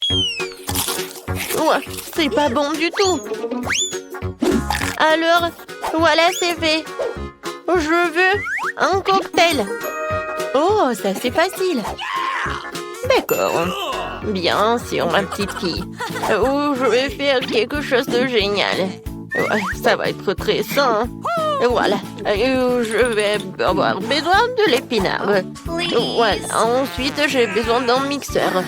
Ouais, c'est pas bon du tout. Alors, voilà, c'est fait. Je veux un cocktail. Oh, ça c'est facile. D'accord. Bien sûr, ma petite fille. Oh, je vais faire quelque chose de génial. Ouais, ça va être très sain. Voilà. Je vais avoir besoin de l'épinard. Voilà. Ensuite, j'ai besoin d'un mixeur.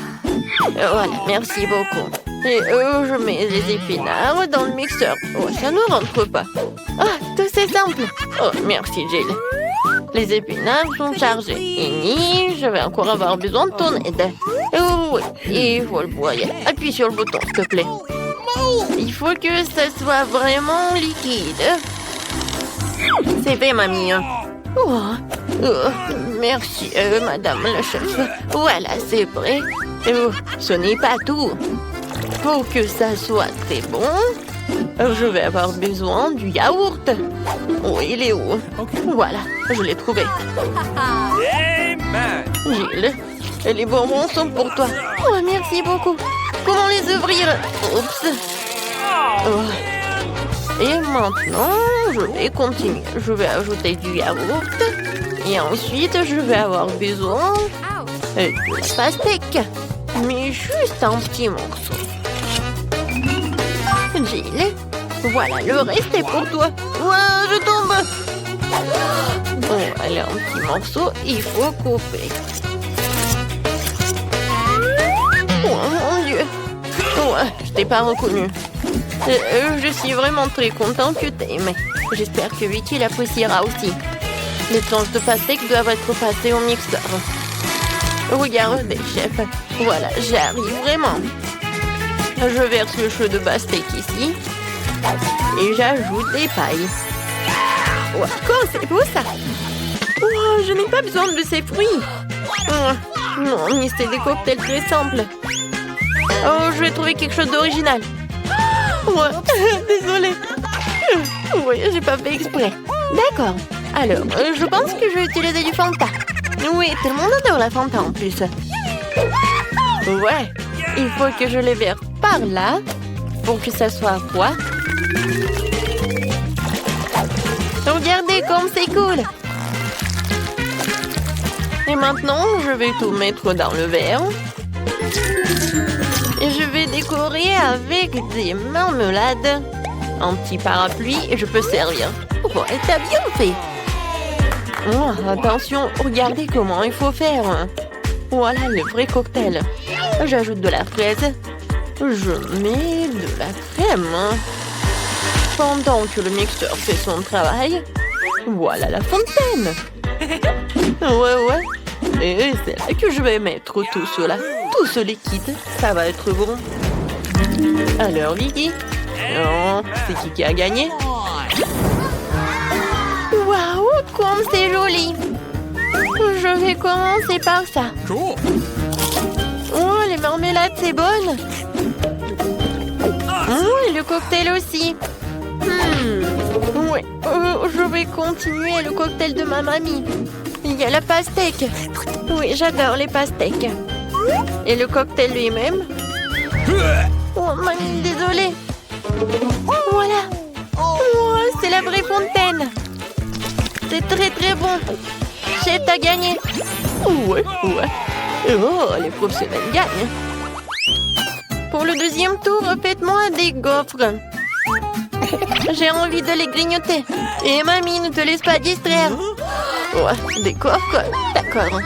Voilà, merci beaucoup. Et je mets les épinards dans le mixeur. Oh, ça ne rentre pas. Ah, tout c'est simple. Oh, merci, Jill. Les épinards sont chargés. Et je vais encore avoir besoin de ton aide. Oh, oui, il faut le broyer. Appuie sur le bouton, s'il te plaît. Il faut que ça soit vraiment liquide. C'est fait, mamie. Oh, merci, madame la chef. Voilà, c'est prêt. Oh, ce n'est pas tout. Pour que ça soit très bon, je vais avoir besoin du yaourt. Oh, il est où? Voilà, je l'ai trouvé. Gilles, les bonbons sont pour toi. Oh, merci beaucoup. Comment les ouvrir? Oups. Oh. Et maintenant, je vais continuer. Je vais ajouter du yaourt. Et ensuite, je vais avoir besoin de pastèque. Mais juste un petit morceau. Jill, voilà, le reste est pour toi. Ouah, je tombe. Bon, allez, un petit morceau, il faut couper. Oh mon Dieu. Ouais, je t'ai pas reconnu. Je suis vraiment très contente que t'aimes. J'espère que Vicky l'appréciera aussi. Les tranches de pastèque doivent être passées au mixeur. Regardez, chef. Voilà, j'arrive vraiment. Je verse le chaud de pastèque ici. Et j'ajoute des pailles. Wow, c'est beau ça. Oh, je n'ai pas besoin de ces fruits. Oh, non, mais c'est des cocktails très simples. Oh, je vais trouver quelque chose d'original. Ouais, désolée. Oui, j'ai pas fait exprès. D'accord. Alors, je pense que je vais utiliser du Fanta. Oui, tout le monde adore la Fanta en plus. Ouais, il faut que je les verse par là pour que ça soit froid. Regardez comme c'est cool. Et maintenant, je vais tout mettre dans le verre. Et je vais décorer avec des marmelades. Un petit parapluie et je peux servir. Oh, et t'as bien fait. Oh, attention, regardez comment il faut faire. Voilà le vrai cocktail. J'ajoute de la fraise. Je mets de la crème. Pendant que le mixeur fait son travail, voilà la fontaine. Ouais. Et c'est là que je vais mettre tout cela. Tout ce liquide, ça va être bon. Alors, Vicky, c'est qui a gagné? Waouh, comme c'est joli! Je vais commencer par ça. Oh, les marmelades, c'est bonne. Oh, et le cocktail aussi. Oui, je vais continuer le cocktail de ma mamie. Il y a la pastèque. Oui, j'adore les pastèques. Et le cocktail lui-même. Oh, mamie, désolée. Voilà. Oh, c'est la vraie fontaine. C'est très très bon. Chef, t'as gagné. Ouais. Oh, les professionnels gagnent. Pour le deuxième tour, faites-moi des gaufres. J'ai envie de les grignoter. Et mamie, ne te laisse pas distraire. Ouais, des gaufres, d'accord.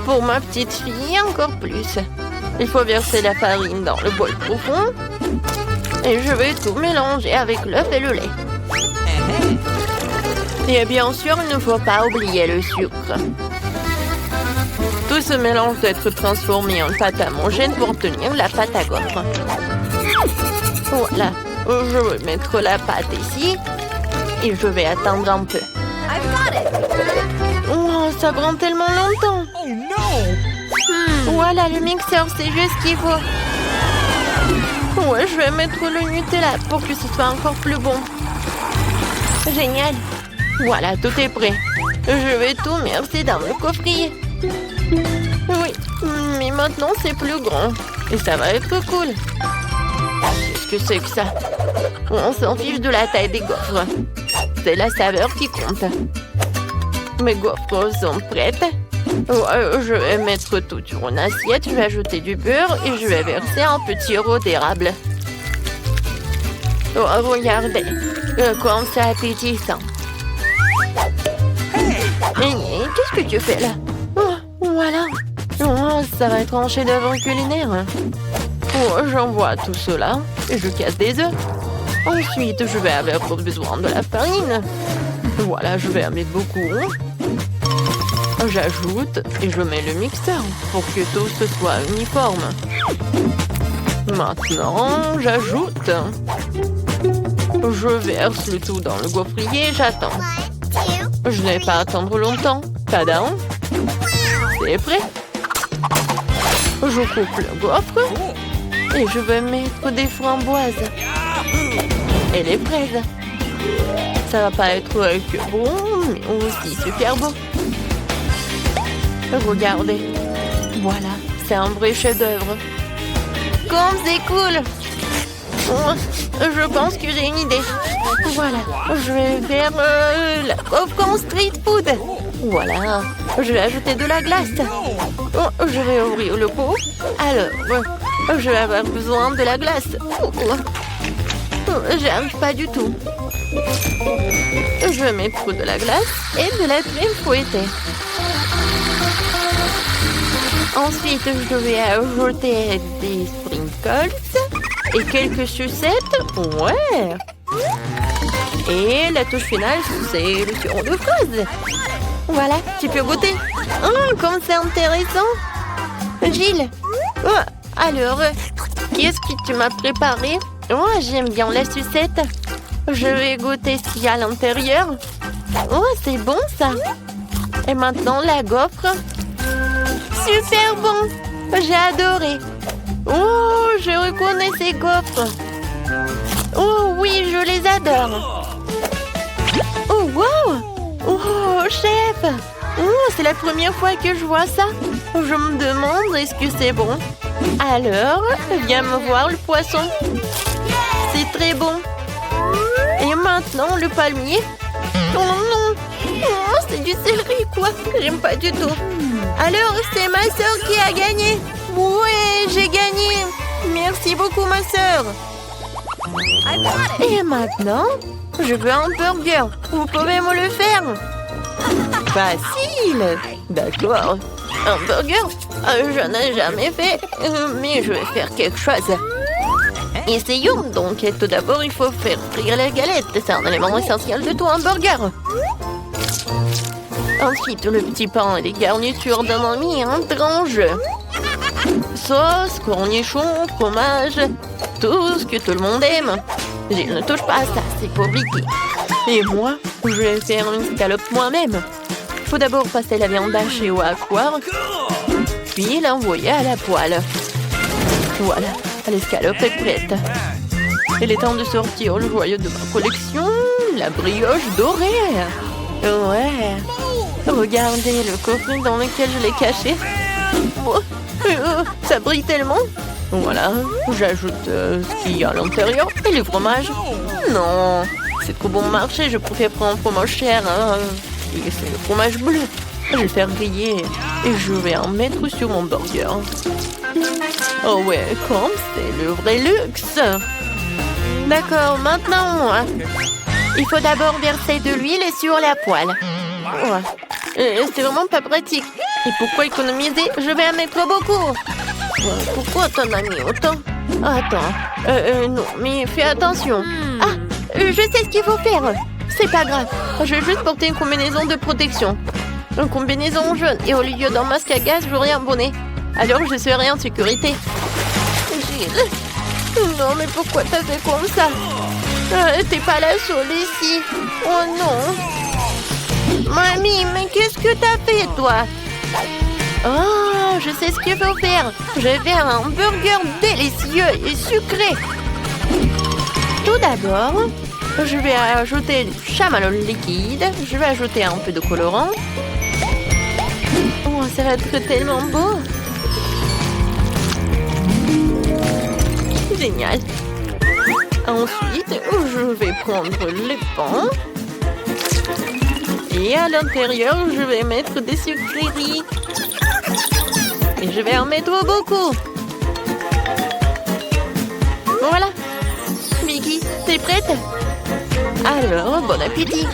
Pour ma petite fille, encore plus. Il faut verser la farine dans le bol profond. Et je vais tout mélanger avec l'œuf et le lait. Et bien sûr, il ne faut pas oublier le sucre. Tout ce mélange doit être transformé en pâte à monger pour tenir la pâte à gaufres. Voilà, je vais mettre la pâte ici et je vais attendre un peu. Oh, ça prend tellement longtemps. Voilà, le mixeur, c'est juste ce qu'il faut. Ouais, je vais mettre le Nutella pour que ce soit encore plus bon. Génial. Voilà, tout est prêt. Je vais tout verser dans le coffrier. Oui, mais maintenant c'est plus grand. Et ça va être cool. Qu'est-ce que c'est que ça? On s'en fiche de la taille des gaufres. C'est la saveur qui compte. Mes gaufres sont prêtes. Je vais mettre tout sur une assiette. Je vais ajouter du beurre et je vais verser un petit sirop d'érable. Oh, regardez, comme c'est appétissant. Qu'est-ce que tu fais là? Oh, voilà. Oh, ça va être un chef-d'œuvre culinaire. Oh, j'envoie tout cela et je casse des œufs. Ensuite, je vais avoir besoin de la farine. Voilà, je vais en mettre beaucoup. J'ajoute et je mets le mixeur pour que tout ce soit uniforme. Maintenant, j'ajoute. Je verse le tout dans le gaufrier et j'attends. Je n'ai pas à attendre longtemps. Tadam! C'est prêt. Je coupe le gaufre et je vais mettre des framboises et les fraises. Ça va pas être que bon, mais aussi super beau. Regardez. Voilà, c'est un vrai chef-d'œuvre. Comme c'est cool! Je pense que j'ai une idée. Voilà, je vais faire la gaufre en street food. Voilà, je vais ajouter de la glace. Je vais ouvrir le pot. Alors, je vais avoir besoin de la glace. J'arrive pas du tout. Je vais mettre de la glace et de la crème fouettée. Ensuite, je vais ajouter des sprinkles et quelques sucettes. Ouais. Et la touche finale, c'est le sirop de fraise. Voilà, tu peux goûter. Oh, comme c'est intéressant. Gilles, alors, qu'est-ce que tu m'as préparé? Oh, j'aime bien la sucette. Je vais goûter ce qu'il y a à l'intérieur. Oh, c'est bon ça. Et maintenant, la gaufre. Super bon. J'ai adoré. Oh, je reconnais ces gaufres. Oh oui, je les adore. Oh, wow. Oh, chef. Oh, c'est la première fois que je vois ça. Je me demande, est-ce que c'est bon? Alors, viens me voir le poisson. C'est très bon. Et maintenant, le palmier. Oh non. Oh, c'est du céleri, quoi. J'aime pas du tout. Alors, c'est ma sœur qui a gagné. Ouais, j'ai gagné. Merci beaucoup, ma sœur. Et maintenant, je veux un burger. Vous pouvez me le faire? Facile. D'accord. Un burger? Je n'ai jamais fait, mais je vais faire quelque chose. Essayons donc. Tout d'abord, il faut faire frire les galettes. C'est un élément essentiel de tout hamburger. Ensuite, le petit pain et les garnitures de mamie entrent en jeu. Sauce, cornichons, fromage, tout ce que tout le monde aime. Je ne touche pas à ça, c'est pour Vicky. Et moi, je vais faire une scalope moi-même. Il faut d'abord passer la viande hachée au hachoir, puis l'envoyer à la poêle. Voilà, l'escalope est prête. Il est temps de sortir le joyau de ma collection, la brioche dorée. Ouais. Regardez le coffret dans lequel je l'ai caché. Oh, ça brille tellement. Voilà, j'ajoute ce qu'il y a à l'intérieur et le fromage. Non, c'est trop bon marché, je préfère prendre un fromage cher. Hein. Et c'est le fromage bleu. Je vais le faire griller et je vais en mettre sur mon burger. Oh ouais, comme c'est le vrai luxe. D'accord, maintenant moi. Il faut d'abord verser de l'huile sur la poêle. Ouais. C'est vraiment pas pratique. Et pourquoi économiser? Je vais en mettre beaucoup. Pourquoi t'en as mis autant? Attends. Non, mais fais attention. Ah, je sais ce qu'il faut faire. C'est pas grave. Je vais juste porter une combinaison de protection. Une combinaison jaune. Et au lieu d'un masque à gaz, j'aurai un bonnet. Alors je serai en sécurité. Gilles. Non, mais pourquoi t'as fait comme ça? T'es pas la seule ici. Oh non. Mamie, mais qu'est-ce que t'as fait, toi? Oh, je sais ce qu'il faut faire. Je vais faire un burger délicieux et sucré. Tout d'abord, je vais ajouter du chamallow liquide. Je vais ajouter un peu de colorant. Oh, ça va être tellement beau. génial. Ensuite, je vais prendre les pains. Et à l'intérieur, je vais mettre des sucreries. Et je vais en mettre beaucoup. Voilà. Vicky, t'es prête? Alors, bon appétit.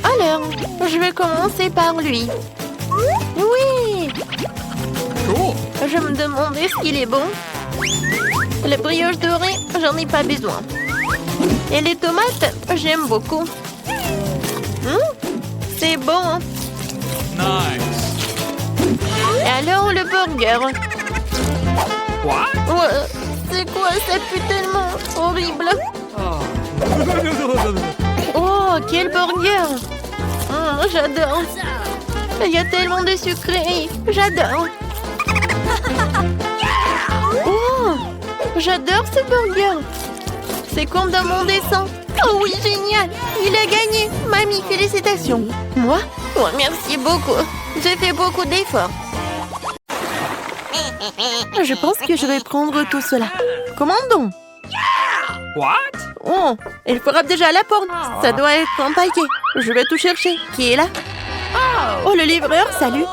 Alors, je vais commencer par lui. Oui. Je me demandais ce qu'il est bon. La brioche dorée, j'en ai pas besoin. Et les tomates, j'aime beaucoup. C'est bon. Hein? Nice. Et alors, le burger. What? Ouais, c'est quoi? Ça pue tellement horrible. Oh, quel burger. J'adore. Il y a tellement de sucreries. J'adore. Oh, j'adore ce burger. C'est comme dans mon dessin. Oh oui, génial. Il a gagné. Mamie, félicitations. Moi? Oh, merci beaucoup. J'ai fait beaucoup d'efforts. Je pense que je vais prendre tout cela. Commandons. What? Oh, il frappe déjà à la porte. Ça doit être un paquet. Je vais tout chercher. Qui est là? Oh, le livreur, salut.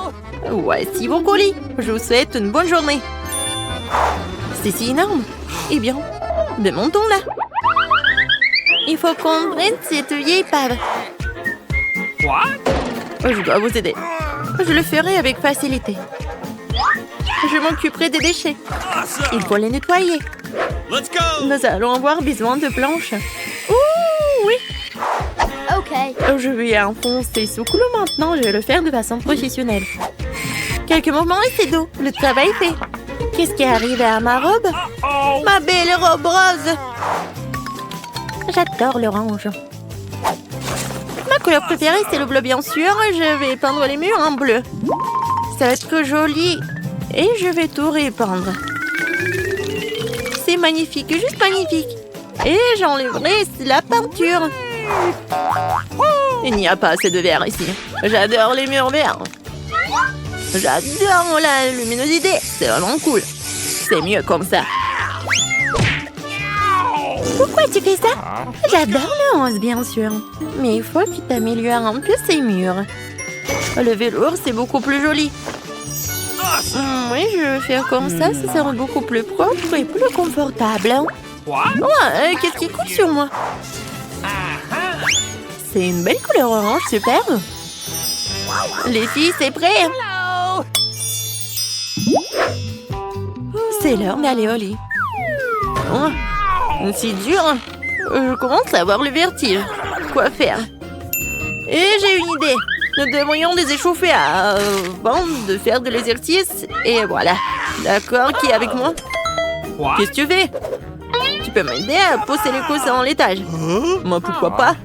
Voici vos colis. Je vous souhaite une bonne journée. C'est si énorme. Eh bien, démontons là. Il faut qu'on prenne cette vieille épave. What? Je dois vous aider. Je le ferai avec facilité. Je m'occuperai des déchets. Il faut les nettoyer. Let's go. Nous allons avoir besoin de planches. Ouh, oui. Ok. Je vais enfoncer ce clou maintenant. Je vais le faire de façon professionnelle. Quelques moments et c'est d'eau. Le travail est fait. Qu'est-ce qui est arrivé à ma robe? Oh. Ma belle robe rose. J'adore l'orange. Ma couleur préférée, c'est le bleu, bien sûr. Je vais peindre les murs en bleu. Ça va être joli. Et je vais tout répandre. C'est magnifique, juste magnifique. Et j'enlèverai la peinture. Il n'y a pas assez de verre ici. J'adore les murs verts. J'adore la luminosité. C'est vraiment cool. C'est mieux comme ça. Pourquoi tu fais ça? J'adore le rose, bien sûr. Mais il faut que tu améliores un peu ces murs. Le velours, c'est beaucoup plus joli. Oui, je vais faire comme ça sera beaucoup plus propre et plus confortable. What? Ouais, qu'est-ce qui coule sur moi? C'est une belle couleur orange, super. Les filles, c'est prêt? C'est l'heure d'aller au lit. Oh, c'est dur. Je commence à avoir le vertige. Quoi faire? Et j'ai une idée. Nous devrions les échauffer avant de faire de l'exercice. Et voilà. D'accord, qui est avec moi? What? Qu'est-ce que tu fais? Tu peux m'aider à poser les coussins en l'étage. Moi, pourquoi pas?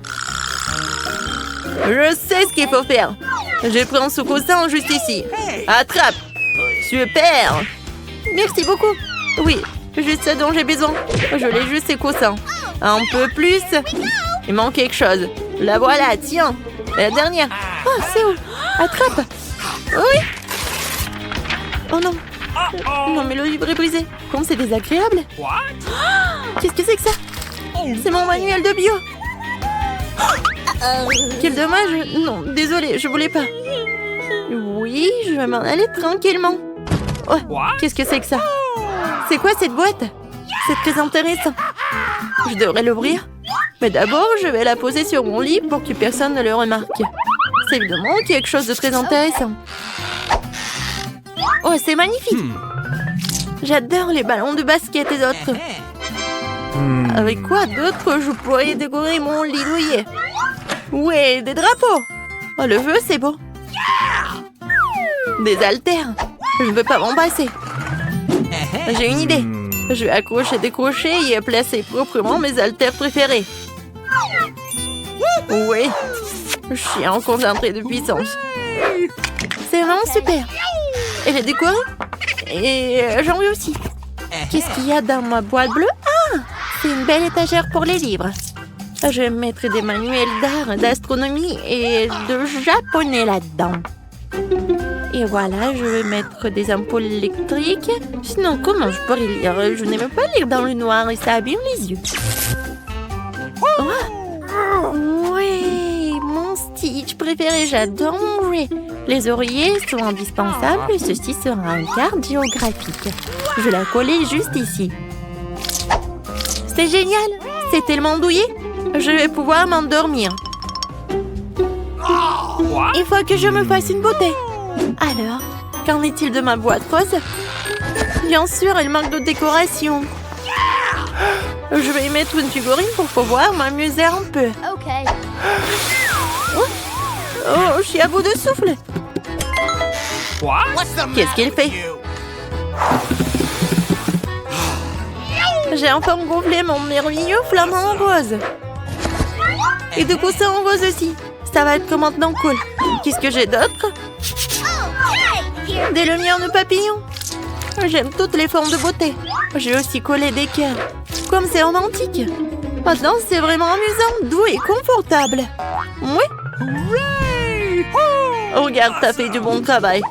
Je sais ce qu'il faut faire. Je prends ce coussin juste ici. Attrape. Super. Merci beaucoup. Oui, juste ce dont j'ai besoin. Je l'ai juste ces coussins. Un peu plus. Il manque quelque chose. La voilà, tiens. La dernière. Oh, c'est où? Attrape. Oui. Oh non. Non, mais le livre est brisé. Comme c'est désagréable. What? Qu'est-ce que c'est que ça? C'est mon manuel de bio. Quel dommage. Non, désolée, je voulais pas. Oui, je vais m'en aller tranquillement. Oh, qu'est-ce que c'est que ça? C'est quoi cette boîte? C'est très intéressant. Je devrais l'ouvrir. Mais d'abord, je vais la poser sur mon lit pour que personne ne le remarque. C'est évidemment quelque chose de très intéressant. Oh, c'est magnifique. J'adore les ballons de basket et autres. Avec quoi d'autre je pourrais décorer mon lit douillet? Ouais, des drapeaux. Oh, le feu, c'est beau. Des haltères. Je ne veux pas m'en passer. J'ai une idée. Je vais accrocher des crochets et placer proprement mes haltères préférés. Oui, je suis en concentré de puissance. C'est vraiment super. Elle est décorée. Et j'en veux aussi. Qu'est-ce qu'il y a dans ma boîte bleue? Ah, c'est une belle étagère pour les livres. Je vais mettre des manuels d'art, d'astronomie et de japonais là-dedans. Et voilà, je vais mettre des ampoules électriques. Sinon, comment je pourrais lire? Je n'aime pas lire dans le noir et ça abîme les yeux. Oh, ouais, mon Stitch préféré, j'adore manger. Les oreillers sont indispensables et ceci sera une carte géographique. Je vais la coller juste ici. C'est génial! C'est tellement douillet! Je vais pouvoir m'endormir. Il faut que je me fasse une beauté. Alors, qu'en est-il de ma boîte rose? Bien sûr, elle manque de décoration. Je vais y mettre une figurine pour pouvoir m'amuser un peu. Okay. Oh, je suis à bout de souffle. Qu'est-ce qu'il fait? J'ai enfin gonflé mon merveilleux flamant rose. Et de coup, c'est en rose aussi. Ça va être maintenant cool. Qu'est-ce que j'ai d'autre? Des lumières de papillons. J'aime toutes les formes de beauté. J'ai aussi collé des cœurs. Comme c'est romantique. Maintenant, c'est vraiment amusant, doux et confortable. Oui. Oh, regarde, t'as fait du bon travail.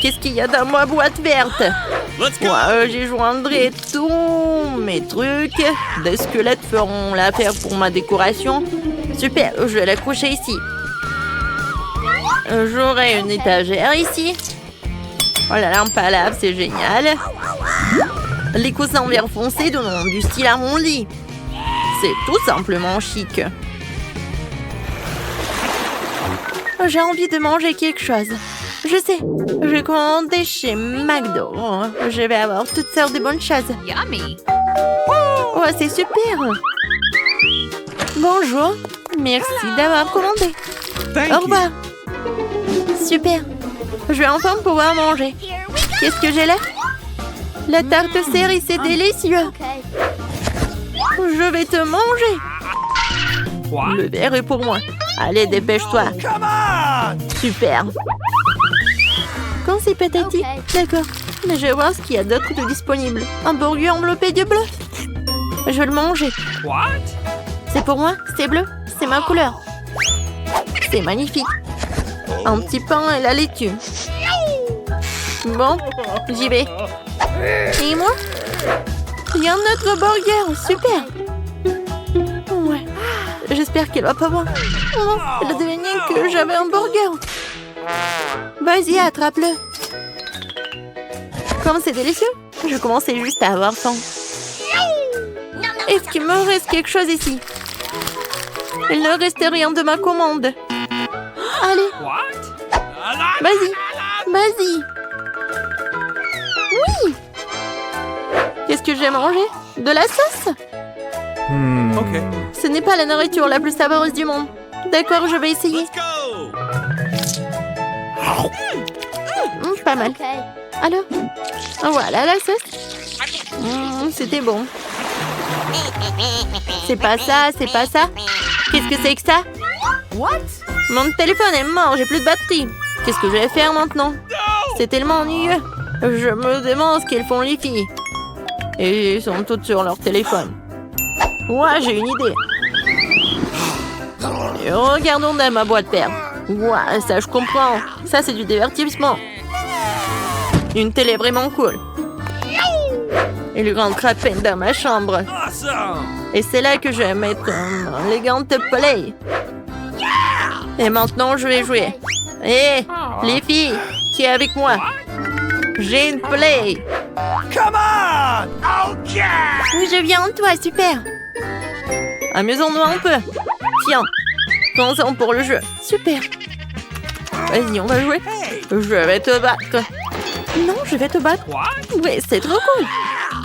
Qu'est-ce qu'il y a dans ma boîte verte? Moi, j'y joindrai tous mes trucs. Des squelettes feront l'affaire pour ma décoration. Super, je vais la coucher ici. J'aurai une étagère ici. Oh, la lampe à lave, c'est génial. Les coussins en verre foncé donnent du style à mon lit. C'est tout simplement chic. J'ai envie de manger quelque chose. Je sais, je vais commander chez McDo. Je vais avoir toutes sortes de bonnes choses. Yummy. Oh, c'est super. Bonjour, merci d'avoir commandé. Au revoir. Super, je vais enfin pouvoir manger. Qu'est-ce que j'ai là? La tarte cerise, c'est délicieux. Okay. Je vais te manger. Le verre est pour moi. Allez, dépêche-toi. Super. Quand c'est patati? D'accord. Mais je vais voir ce qu'il y a d'autre de disponible. Un burger enveloppé de bleu. Je vais le manger. C'est pour moi? C'est bleu? C'est ma couleur. C'est magnifique. Un petit pain et la laitue. Bon, j'y vais. Et moi? Il y a un autre burger. Super. Ouais. J'espère qu'elle va pas voir. Oh, elle a deviné que j'avais un burger. Vas-y, attrape-le. Comme c'est délicieux. Je commençais juste à avoir faim. Est-ce qu'il me reste quelque chose ici? Il ne reste rien de ma commande. Allez. Vas-y. Vas-y. Oui. Qu'est-ce que j'ai mangé? De la sauce? Ok. Ce n'est pas la nourriture la plus savoureuse du monde. D'accord, je vais essayer. Pas mal. Okay. Alors, voilà la sauce. C'était bon. C'est pas ça, c'est pas ça. Qu'est-ce que c'est que ça? What? Mon téléphone est mort, j'ai plus de batterie. Qu'est-ce que je vais faire maintenant? C'est tellement ennuyeux. Je me demande ce qu'elles font les filles. Et elles sont toutes sur leur téléphone. Ouais, j'ai une idée. Et regardons dans ma boîte père. Ouais, ça je comprends. Ça c'est du divertissement. Une télé vraiment cool. Et le grand crapin dans ma chambre. Et c'est là que je vais mettre un élégante play. Et maintenant je vais jouer. Hé, les filles, qui est avec moi? J'ai une play. Oui, je viens de toi, super. Amusons-nous un peu. Tiens, commençons pour le jeu. Super. Vas-y, on va jouer. Je vais te battre. Non, je vais te battre. Ouais, c'est trop cool.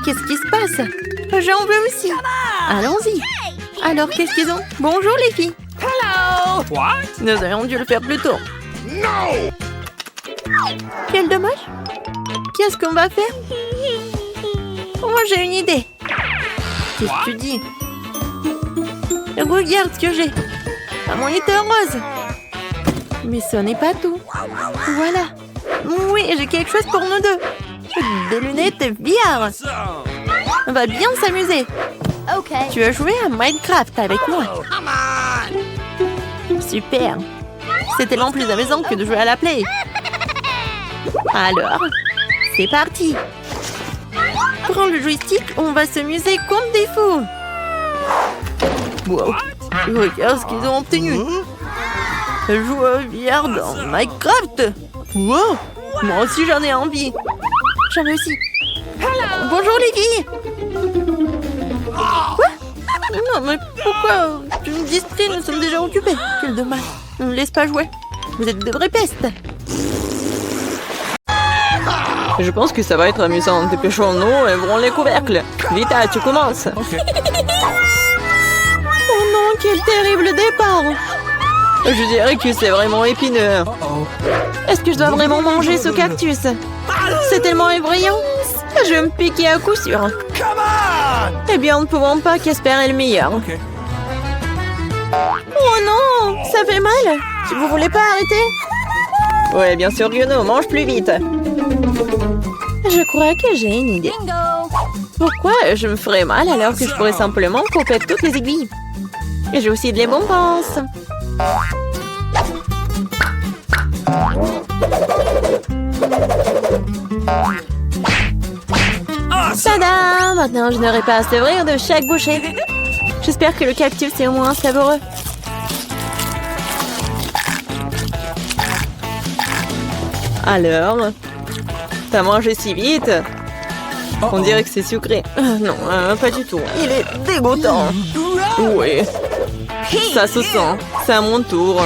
Qu'est-ce qui se passe? J'en veux aussi. Allons-y. Alors, qu'est-ce qu'ils ont? Bonjour, les filles. Hello. Nous aurions dû le faire plus tôt. Quel dommage. Qu'est-ce qu'on va faire? Oh, j'ai une idée. Qu'est-ce que tu dis? Regarde ce que j'ai. Un moniteur rose. Mais ce n'est pas tout. Voilà. Oui, j'ai quelque chose pour nous deux. Des lunettes VR. On va bien s'amuser. Okay. Tu as joué à Minecraft avec moi. Super. C'est tellement plus amusant que de jouer à la play. Alors, c'est parti. Prends le joystick, on va s'amuser comme des fous. Wow, regarde ce qu'ils ont obtenu. Jouer au billard dans Minecraft. Wow, moi aussi j'en ai envie. J'en ai aussi. Bonjour les filles. Quoi? Non mais pourquoi tu me distrais? Nous sommes déjà occupés. Quel dommage. Ne me laisse pas jouer. Vous êtes de vraies pestes. Je pense que ça va être amusant. Dépêchons-nous et ouvrons les couvercles. Vita, tu commences. Okay. Oh non, quel terrible départ. Je dirais que c'est vraiment épineux. Est-ce que je dois vraiment manger ce cactus? C'est tellement effrayant. Je vais me piquer à coup sûr. Eh bien, nous ne pouvons pas qu'espérer le meilleur. Okay. Oh non, ça fait mal. Vous voulez pas arrêter? Ouais, bien sûr que non. Mange plus vite. Je crois que j'ai une idée. Bingo. Pourquoi je me ferais mal alors que je pourrais simplement couper toutes les aiguilles? Et j'ai aussi de les bonbons. Tada! Maintenant, je n'aurai pas à sevrir de chaque bouchée. J'espère que le cactus est au moins savoureux. Alors, t'as mangé si vite? On dirait que c'est sucré. Non, pas du tout. Il est dégoûtant. Oui. Ça se sent. C'est à mon tour.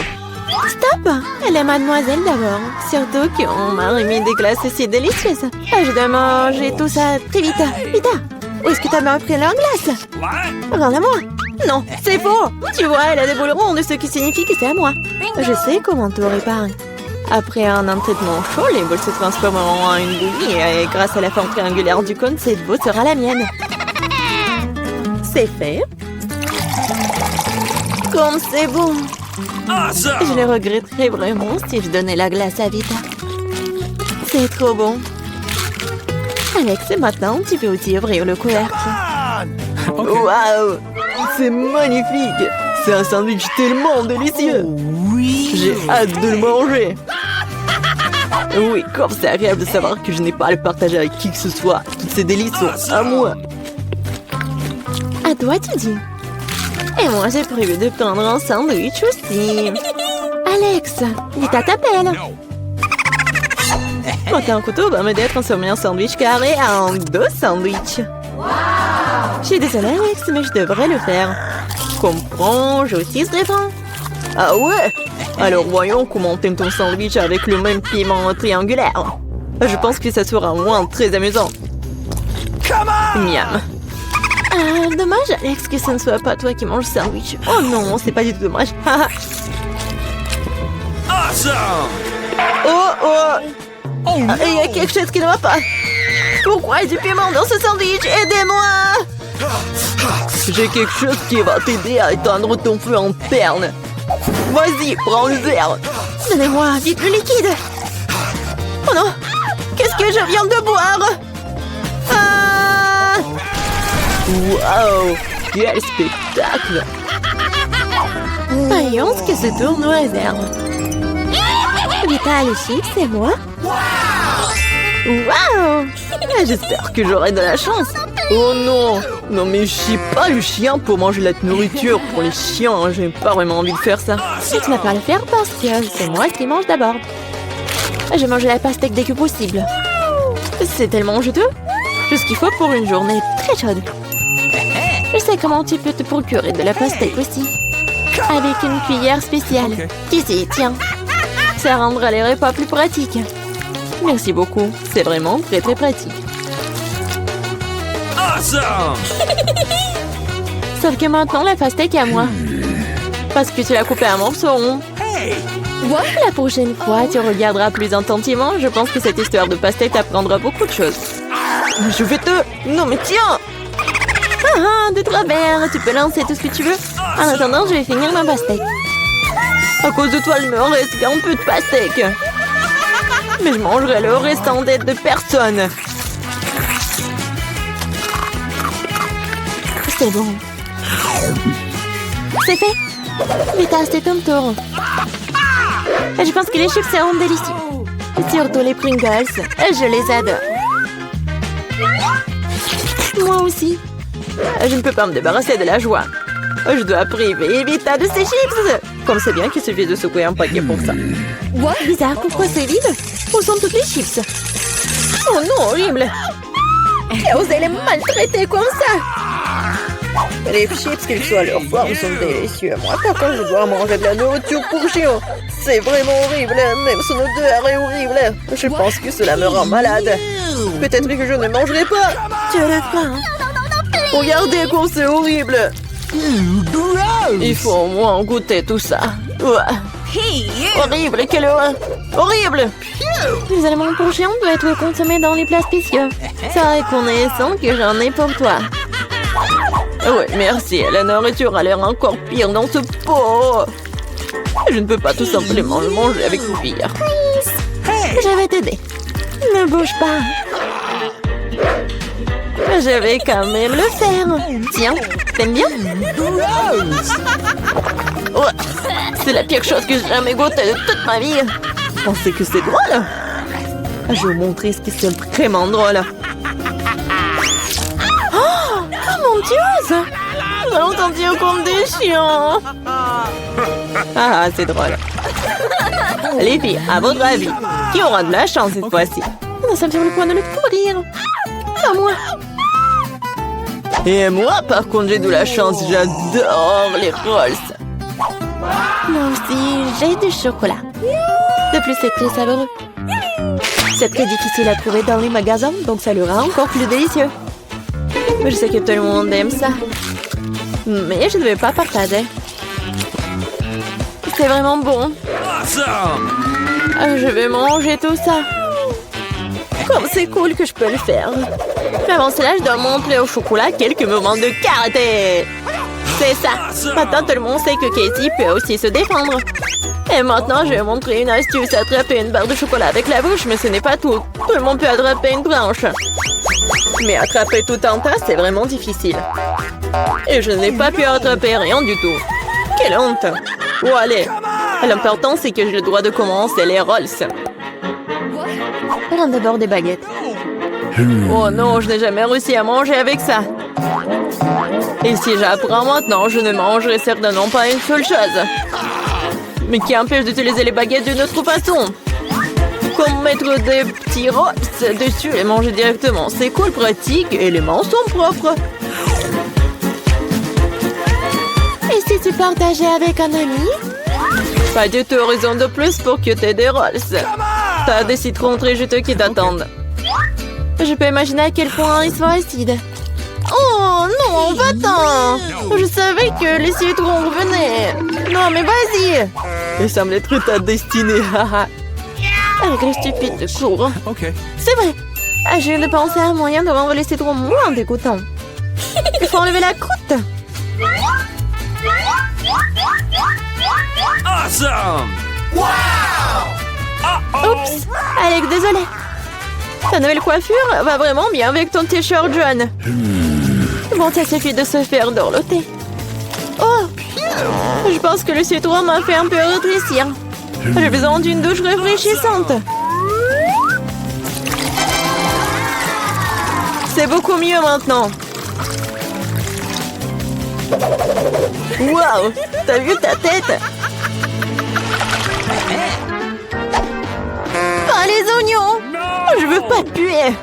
Stop! Elle est mademoiselle d'abord. Surtout qu'on m'a remis des glaces si délicieuses. Je dois manger tout ça très vite. Vita, où est-ce que t'as bien pris leur glace? Rends-la-moi. Non, c'est faux. Tu vois, elle a des boules rondes, ce qui signifie que c'est à moi. Je sais comment tout réparer. Après un traitement chaud, les boules se transformeront en une bouillie et grâce à la forme triangulaire du cône, cette boule sera la mienne. C'est fait. Comme c'est bon. Je le regretterais vraiment si je donnais la glace à Vita. C'est trop bon. Alex, maintenant, tu peux aussi ouvrir le couvercle. Waouh! C'est magnifique! C'est un sandwich tellement délicieux! J'ai hâte de le manger! Oui, comme c'est agréable de savoir que je n'ai pas à le partager avec qui que ce soit. Toutes ces délices sont à moi. À toi, tu dis. Et moi, j'ai prévu de prendre un sandwich aussi. Alex, Vita t'appelle. Un couteau va m'aider à transformer un sandwich carré en 2 sandwichs. Je suis désolée, Alex, mais je devrais le faire. Comprends, je aussi serai bon. Ah ouais? Alors voyons comment t'aimes ton sandwich avec le même piment triangulaire. Je pense que ça sera au moins très amusant. Miam. Dommage, Alex, que ce ne soit pas toi qui manges le sandwich. Oh non, c'est pas du tout dommage. Oh, il y a quelque chose qui ne va pas. Pourquoi il y a du piment dans ce sandwich? Aidez-moi! J'ai quelque chose qui va t'aider à éteindre ton feu interne. Vas-y, prends le verre. Donnez-moi vite le liquide. Oh non! Qu'est-ce que je viens de boire? Ah! Waouh! Quel spectacle! Voyons ce que ce tour nous réserve. Vita, le chic, c'est moi? Waouh! J'espère que j'aurai de la chance. Oh non! Non mais je suis pas le chien pour manger la nourriture pour les chiens. J'ai pas vraiment envie de faire ça. Et tu n'as pas à le faire parce que c'est moi qui mange d'abord. Je mange la pastèque dès que possible. C'est tellement juteux. Tout ce qu'il faut pour une journée très chaude. Je sais comment tu peux te procurer de la pastèque aussi. Avec une cuillère spéciale. Ici, tiens. Ça rendra les repas plus pratiques. Merci beaucoup. C'est vraiment très très pratique. Sauf que maintenant, la pastèque est à moi. Parce que tu l'as coupée en morceaux. La prochaine fois, tu regarderas plus attentivement. Je pense que cette histoire de pastèque t'apprendra beaucoup de choses. Je vais te... Non mais tiens! De travers, tu peux lancer tout ce que tu veux. En attendant, je vais finir ma pastèque. À cause de toi, il me reste qu'un peu de pastèque. Mais je mangerai le restant d'aide de personne. C'est bon. C'est fait. Vita, c'est ton tour. Je pense que les chips seront délicieux. Surtout les Pringles. Je les adore. Moi aussi. Je ne peux pas me débarrasser de la joie. Je dois priver Vita de ses chips. Comme c'est bien qu'il suffit de secouer un paquet pour ça. What? Bizarre, pourquoi c'est vide? Où sont toutes les chips? Oh non, horrible! Qui a osé les maltraiter comme ça? Les chips, quelle que soit leur forme, sont délicieux. Moi, par contre, je dois manger de la nourriture pour chiens. C'est vraiment horrible. Même son odeur est horrible. Je pense que cela me rend malade. Peut-être que je ne mangerai pas. Tu as faim? Regardez comme c'est horrible. Il faut au moins goûter tout ça. Horrible, quelle horreur! Horrible! Les aliments pour chiens doivent être consommés dans les plats spéciaux. C'est reconnaissant que j'en ai pour toi. Oui, merci. La nourriture a l'air encore pire dans ce pot. Je ne peux pas tout simplement le manger avec cuillère. Je vais t'aider. Ne bouge pas. Je vais quand même le faire. Tiens, t'aimes bien? Oh, c'est la pire chose que j'ai jamais goûtée de toute ma vie. Pensez que c'est drôle? Je vais vous montrer ce qui est vraiment drôle. Oh mon Dieu! Nous allons sentir comme des chiens. Ah, c'est drôle. Les filles, à votre avis, qui aura de la chance cette fois-ci? Nous sommes sur le point de le découvrir. Pas moi. Et moi, par contre, j'ai de la chance. J'adore les rolls. Moi aussi, j'ai du chocolat. De plus, c'est très savoureux. C'est très difficile à trouver dans les magasins, donc ça le rend encore plus délicieux. Je sais que tout le monde aime ça. Mais je ne vais pas partager. C'est vraiment bon. Je vais manger tout ça. Comme c'est cool que je peux le faire. Mais avant cela, je dois montrer au chocolat quelques moments de karaté. C'est ça. Maintenant, tout le monde sait que Casey peut aussi se défendre. Et maintenant, je vais montrer une astuce. Attraper une barre de chocolat avec la bouche, mais ce n'est pas tout. Tout le monde peut attraper une branche. Mais attraper tout un tas, c'est vraiment difficile. Et je n'ai pas pu attraper rien du tout. Quelle honte. Oh, allez. L'important, c'est que j'ai le droit de commencer les rolls. Prends d'abord des baguettes. Oh non, je n'ai jamais réussi à manger avec ça. Et si j'apprends maintenant, je ne mangerai certainement pas une seule chose. Mais qui empêche d'utiliser les baguettes d'une autre façon? Comme mettre des petits rolls dessus et manger directement. C'est cool, pratique et les mains sont propres. Et si tu partageais avec un ami? Pas du tout, raison de plus pour que tu aies des rolls. T'as des citrons très juteux qui t'attendent. Je peux imaginer à quel point ils sont acides. Oh non, va-t'en! Je savais que les citrons revenaient. Non, mais vas-y! Il semble être ta destinée. Avec les stupides toujours. C'est vrai. Je viens de penser à un moyen de rendre les citrons moins dégoûtants. Il faut enlever la croûte. Awesome! Oups! Alex, désolé. Ta nouvelle coiffure va vraiment bien avec ton t-shirt jaune. Bon, ça suffit de se faire dorloter. Oh! Je pense que le citron m'a fait un peu rétrécir. J'ai besoin d'une douche rafraîchissante. C'est beaucoup mieux maintenant. Waouh! T'as vu ta tête? Pas les oignons! Je veux pas puer.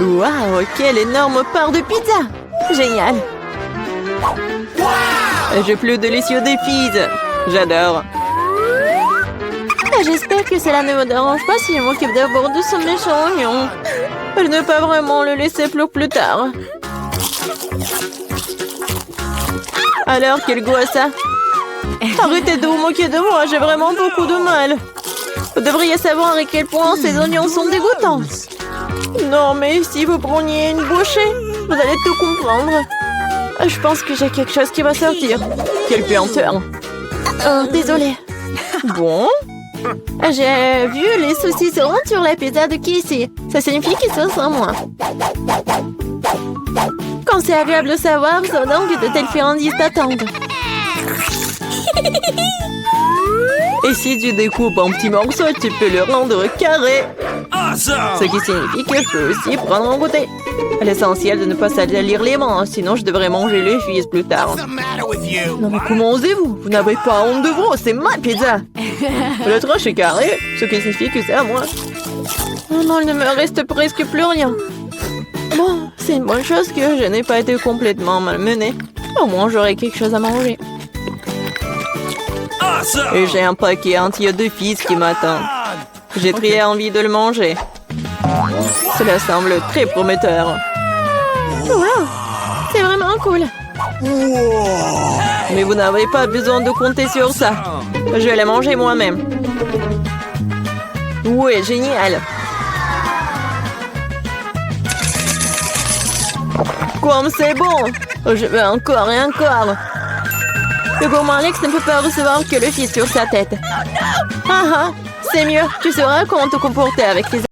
Waouh! Quelle énorme part de pizza! Génial! Je plus délicieux des pizzas. J'adore. J'espère que cela ne me dérange pas si je m'occupe d'abord de ce méchant oignon. Je ne peux pas vraiment le laisser plus tard. Alors, quel goût a ça? Arrêtez de vous moquer de moi, j'ai vraiment beaucoup de mal. Vous devriez savoir à quel point ces oignons sont dégoûtants. Non, mais si vous preniez une bouchée, vous allez tout comprendre. Je pense que j'ai quelque chose qui va sortir. Quelle puanteur. Oh, désolée. Bon. J'ai vu les saucissons sur la pizza de Casey. Ça signifie qu'ils sont sans moi. Quand c'est agréable de savoir, c'est donc de telles friandises t'attendent. Et si tu découpes en petits morceaux, tu peux le rendre carré. Ce qui signifie que je peux aussi prendre un goûter. L'essentiel de ne pas salir les mains, sinon je devrais manger les fils plus tard. What's the matter with you? Non mais comment osez-vous? Vous n'avez pas honte de vous, c'est ma pizza. Le tranche est carré, ce qui signifie que c'est à moi. Oh non, il ne me reste presque plus rien. Bon, c'est une bonne chose que je n'ai pas été complètement malmenée. Au moins, j'aurai quelque chose à manger. Et j'ai un paquet entier de fils qui m'attend. J'ai très envie de le manger. Cela semble très prometteur. Wow, c'est vraiment cool. Mais vous n'avez pas besoin de compter sur ça. Je vais les manger moi-même. Ouais, génial. Comme c'est bon. Je veux encore et encore. Le gourmand Alex ne peut pas recevoir que le fils sur sa tête. Ah ah, c'est mieux. Tu sauras comment te comporter avec tes